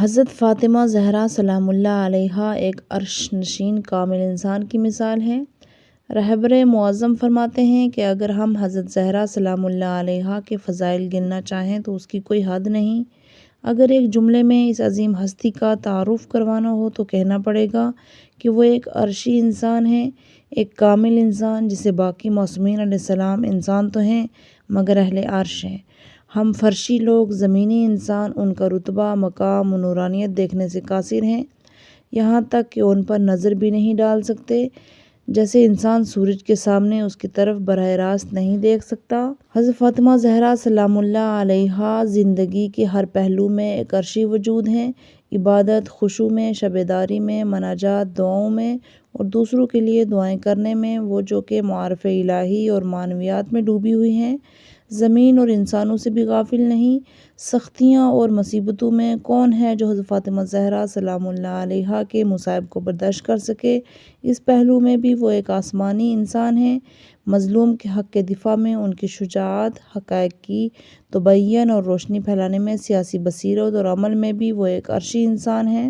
حضرت فاطمہ زہرا سلام اللہ علیہا ایک عرش نشین کامل انسان کی مثال ہیں۔ رہبر معظم فرماتے ہیں کہ اگر ہم حضرت زہرا سلام اللہ علیہا کے فضائل گننا چاہیں تو اس کی کوئی حد نہیں۔ اگر ایک جملے میں اس عظیم ہستی کا تعارف کروانا ہو تو کہنا پڑے گا کہ وہ ایک عرشی انسان ہیں، ایک کامل انسان جسے باقی معصومین علیہ السلام انسان تو ہیں مگر اہل عرش ہیں۔ ہم فرشی لوگ زمینی انسان ان کا رتبہ، مقام و نورانیت دیکھنے سے قاصر ہیں، یہاں تک کہ ان پر نظر بھی نہیں ڈال سکتے۔ جیسے انسان سورج کے سامنے اس کی طرف براہ راست نہیں دیکھ سکتا۔ حضرت فاطمہ زہرا سلام اللہ علیہا زندگی کے ہر پہلو میں ایک عرشی وجود ہیں، عبادت، خشوع میں، شب بیداری میں، مناجات، دعاؤں میں اور دوسروں کے لیے دعائیں کرنے میں وہ جو کہ معارف الہی اور معنویات میں ڈوبی ہوئی ہیں، زمین اور انسانوں سے بھی غافل نہیں۔ سختیاں اور مصیبتوں میں کون ہے جو حضرت فاطمہ زہرا سلام اللہ علیہا کے مصائب کو برداشت کر سکے؟ اس پہلو میں بھی وہ ایک آسمانی انسان ہیں۔ مظلوم کے حق کے دفاع میں ان کی شجاعت، حقائق کی تبیین اور روشنی پھیلانے میں سیاسی بصیرت اور عمل میں بھی وہ ایک عرشی انسان ہیں۔